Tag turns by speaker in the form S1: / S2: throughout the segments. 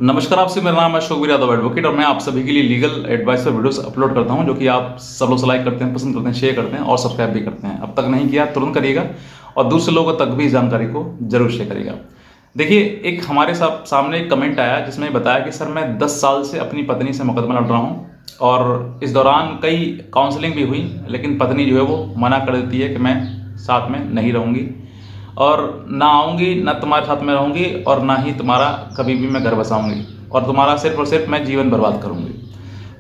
S1: नमस्कार, आपसे मेरा नाम है शोकवीर यादव एडवोकेट और मैं आप सभी के लिए लीगल एडवाइस पर वीडियोस अपलोड करता हूं, जो कि आप सब लोग लाइक करते हैं, पसंद करते हैं, शेयर करते हैं और सब्सक्राइब भी करते हैं। अब तक नहीं किया तुरंत करिएगा और दूसरे लोगों तक भी इस जानकारी को जरूर शेयर करिएगा। देखिए, एक हमारे सामने एक कमेंट आया जिसमें बताया कि सर मैं 10 साल से अपनी पत्नी से मुकदमा लड़ रहा हूँ और इस दौरान कई काउंसलिंग भी हुई, लेकिन पत्नी जो है वो मना कर देती है कि मैं साथ में नहीं रहूँगी और ना आऊँगी, ना तुम्हारे साथ में रहूँगी और ना ही तुम्हारा कभी भी मैं घर बसाऊँगी और तुम्हारा सिर्फ और सिर्फ मैं जीवन बर्बाद करूँगी।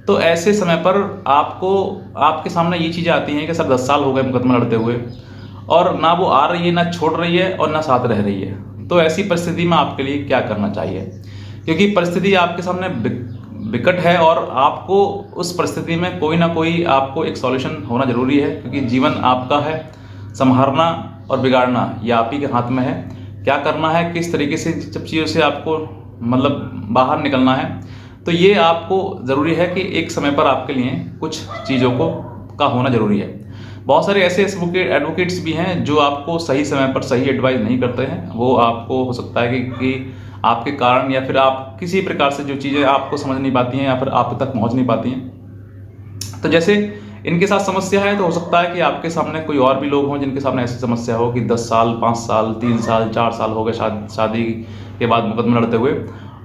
S1: तो ऐसे समय पर आपको आपके सामने ये चीज़ें आती हैं कि सर 10 साल हो गए मुकदमा लड़ते हुए और ना वो आ रही है, ना छोड़ रही है और ना साथ रह रही है। तो ऐसी परिस्थिति में आपके लिए क्या करना चाहिए? क्योंकि परिस्थिति आपके सामने विकट है और आपको उस परिस्थिति में कोई ना कोई आपको एक सॉल्यूशन होना ज़रूरी है, क्योंकि जीवन आपका है, संभालना और बिगाड़ना ये आप ही के हाथ में है। क्या करना है, किस तरीके से सब चीज़ों से आपको मतलब बाहर निकलना है, तो ये आपको ज़रूरी है कि एक समय पर आपके लिए कुछ चीज़ों का होना ज़रूरी है। बहुत सारे ऐसे एडवोकेट्स भी हैं जो आपको सही समय पर सही एडवाइस नहीं करते हैं। वो आपको हो सकता है कि आपके कारण या फिर आप किसी प्रकार से जो चीज़ें आपको समझ नहीं पाती हैं या फिर आप तक पहुंच नहीं पाती हैं। तो जैसे इनके साथ समस्या है, तो हो सकता है कि आपके सामने कोई और भी लोग हों जिनके सामने ऐसी समस्या हो कि 10 साल, 5 साल, 3 साल, 4 साल हो गए शादी के बाद मुकदमा लड़ते हुए,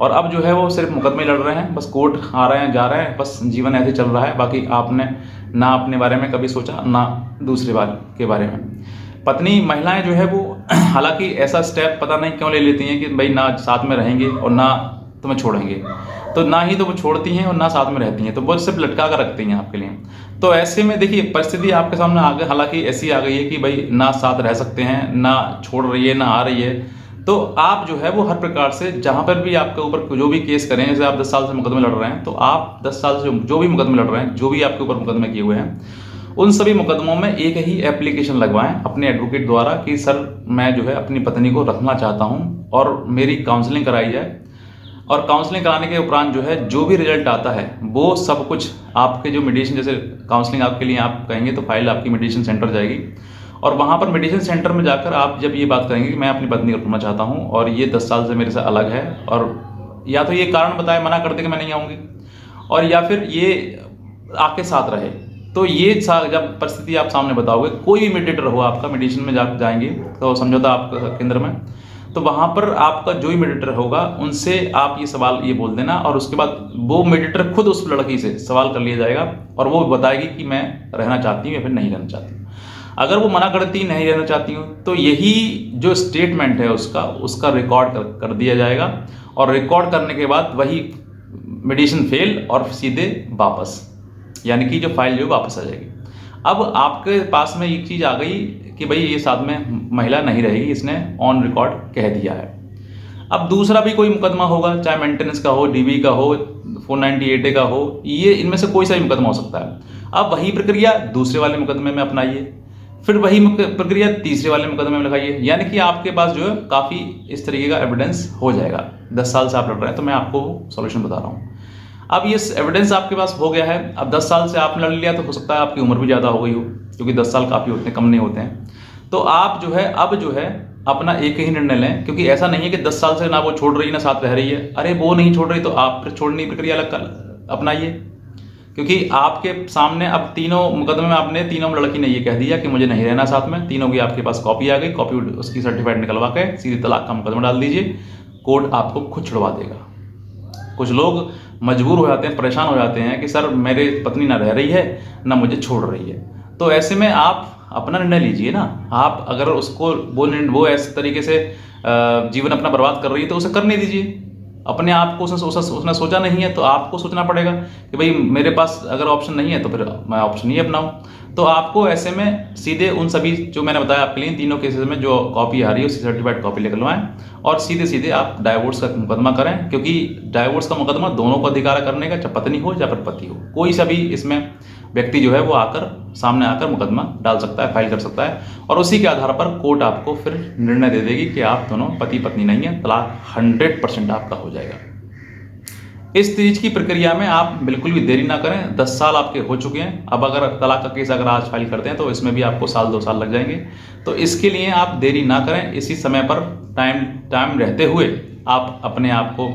S1: और अब जो है वो सिर्फ मुकदमे लड़ रहे हैं, बस कोर्ट आ रहे हैं, जा रहे हैं, बस जीवन ऐसे चल रहा है। बाकी आपने ना अपने बारे में कभी सोचा, ना दूसरे के बारे में। पत्नी महिलाएं जो है वो हालांकि ऐसा स्टेप पता नहीं क्यों ले लेती हैं कि भाई ना साथ में रहेंगे और ना तुम्हें छोड़ेंगे, तो ना ही तो वो छोड़ती हैं और ना साथ में रहती हैं, तो वो सिर्फ लटका कर रखती हैं आपके लिए। तो ऐसे में देखिए, परिस्थिति आपके सामने आ गई, हालांकि ऐसी आ गई है कि भाई ना साथ रह सकते हैं, ना छोड़ रही है, ना आ रही है। तो आप जो है वो हर प्रकार से जहां पर भी आपके ऊपर जो भी केस करें, जैसे आप 10 साल से मुकदमे लड़ रहे हैं, तो आप 10 साल से जो भी मुकदमे लड़ रहे हैं, जो भी आपके ऊपर मुकदमे किए हुए हैं, उन सभी मुकदमों में एक ही एप्लीकेशन लगवाएं अपने एडवोकेट द्वारा कि सर मैं जो है अपनी पत्नी को रखना चाहता हूं और मेरी काउंसलिंग कराई जाए। और काउंसलिंग कराने के उपरांत जो है जो भी रिजल्ट आता है वो सब कुछ आपके जो मेडिटेशन, जैसे काउंसलिंग आपके लिए आप कहेंगे तो फाइल आपकी मेडिटेशन सेंटर जाएगी और वहाँ पर मेडिटेशन सेंटर में जाकर आप जब ये बात करेंगे कि मैं अपनी पत्नी को रखना चाहता हूँ और ये 10 साल से मेरे से अलग है, और या तो ये कारण बताए, मना कर दे कि मैं नहीं आऊँगी, और या फिर ये आपके साथ रहे, तो ये जब परिस्थिति आप सामने बताओगे, कोई भी मेडिटेटर हो आपका, मेडिटेशन में जाएंगे तो समझौता आप केंद्र में, तो वहाँ पर आपका जो भी मेडिटेटर होगा उनसे आप ये सवाल ये बोल देना और उसके बाद वो मेडिटेटर खुद उस लड़की से सवाल कर लिया जाएगा और वो बताएगी कि मैं रहना चाहती हूँ या फिर नहीं रहना चाहती हूँ। अगर वो मना करती नहीं रहना चाहती हूँ, तो यही जो स्टेटमेंट है उसका रिकॉर्ड कर दिया जाएगा और रिकॉर्ड करने के बाद वही मेडिटेशन फेल और सीधे वापस, यानी कि जो फाइल जो वापस आ जाएगी। अब आपके पास में एक चीज़ आ गई कि भाई ये साथ में महिला नहीं रहेगी, इसने ऑन रिकॉर्ड कह दिया है। अब दूसरा भी कोई मुकदमा होगा, चाहे मेंटेनेंस का हो, डीबी का हो, 498A का हो, ये इनमें से कोई सा भी मुकदमा हो सकता है। अब वही प्रक्रिया दूसरे वाले मुकदमे में अपनाइए, फिर वही प्रक्रिया तीसरे वाले मुकदमे में लगाइए, यानी कि आपके पास जो है काफ़ी इस तरीके का एविडेंस हो जाएगा। 10 साल से आप लड़ रहे हैं, तो मैं आपको सॉल्यूशन बता रहा हूँ। अब ये एविडेंस आपके पास हो गया है, अब 10 साल से आपने लड़ लिया, तो हो सकता है आपकी उम्र भी ज़्यादा हो गई हो, क्योंकि 10 साल काफ़ी होते हैं, कम नहीं होते हैं। तो आप जो है अब जो है अपना एक ही निर्णय लें, क्योंकि ऐसा नहीं है कि 10 साल से ना वो छोड़ रही ना साथ रह रही है। अरे वो नहीं छोड़ रही तो आप फिर छोड़ने की प्रक्रिया अलग अपनाइए, क्योंकि आपके सामने अब तीनों मुकदमे में आपने तीनों में लड़की ने ये कह दिया कि मुझे नहीं रहना साथ में, तीनों की आपके पास कॉपी आ गई, कॉपी उसकी सर्टिफाइड निकलवा के सीधे तलाक का मुकदमा डाल दीजिए, कोर्ट आपको खुद छुड़वा देगा। कुछ लोग मजबूर हो जाते हैं, परेशान हो जाते हैं कि सर मेरी पत्नी ना रह रही है ना मुझे छोड़ रही है, तो ऐसे में आप अपना निर्णय लीजिए ना। आप अगर उसको वो ऐसे तरीके से जीवन अपना बर्बाद कर रही है तो उसे करने दीजिए। अपने आप को उसने सोचा नहीं है, तो आपको सोचना पड़ेगा कि भाई मेरे पास अगर ऑप्शन नहीं है तो फिर मैं ऑप्शन ही अपनाऊं। तो आपको ऐसे में सीधे उन सभी जो मैंने बताया आपके लिए तीनों केसेस में जो कॉपी आ रही है उसकी सर्टिफाइड कॉपी निकलवाएं और सीधे सीधे आप डाइवोर्स का मुकदमा करें, क्योंकि डाइवोर्स का मुकदमा दोनों को अधिकार करने का, चाहे पत्नी हो या फिर पति हो, कोई सा भी इसमें व्यक्ति जो है वो सामने आकर मुकदमा डाल सकता है, फाइल कर सकता है, और उसी के आधार पर कोर्ट आपको फिर निर्णय दे देगी कि आप दोनों पति पत्नी नहीं है, तलाक 100% आपका हो जाएगा। इस चीज की प्रक्रिया में आप बिल्कुल भी देरी ना करें। 10 साल आपके हो चुके हैं, अब अगर तलाक का केस अगर आज फाइल करते हैं तो इसमें भी आपको 1-2 साल लग जाएंगे। तो इसके लिए आप देरी ना करें, इसी समय पर टाइम रहते हुए आप अपने आप को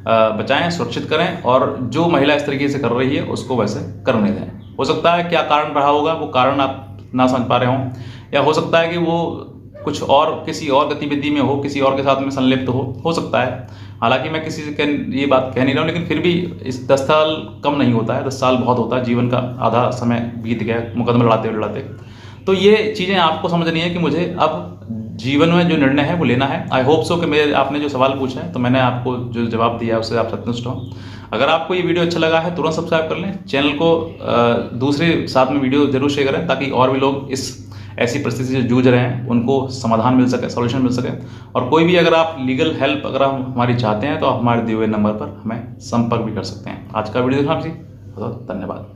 S1: बचाएं, सुरक्षित करें और जो महिला इस तरीके से कर रही है उसको वैसे करने दें। हो सकता है क्या कारण रहा होगा, वो कारण आप ना समझ पा रहे हों, या हो सकता है कि वो कुछ और किसी और गतिविधि में हो, किसी और के साथ में संलिप्त हो सकता है। हालांकि मैं किसी से ये बात कह नहीं रहा हूँ, लेकिन फिर भी इस 10 साल कम नहीं होता है, 10 साल बहुत होता है, जीवन का आधा समय बीत गया मुकदमा लड़ाते। तो ये चीज़ें आपको समझनी है कि मुझे अब जीवन में जो निर्णय है वो लेना है। आई होप सो कि मेरे आपने जो सवाल पूछा है तो मैंने आपको जो जवाब दिया है उससे आप संतुष्ट हो। अगर आपको ये वीडियो अच्छा लगा है तुरंत सब्सक्राइब कर लें चैनल को, दूसरे साथ में वीडियो जरूर शेयर करें ताकि और भी लोग इस ऐसी परिस्थिति से जूझ रहे हैं उनको समाधान मिल सके, सॉल्यूशन मिल सके। और कोई भी अगर आप लीगल हेल्प अगर हम हमारी चाहते हैं तो आप हमारे दिए हुए नंबर पर हमें संपर्क भी कर सकते हैं। आज का वीडियो देखना जी, बहुत धन्यवाद।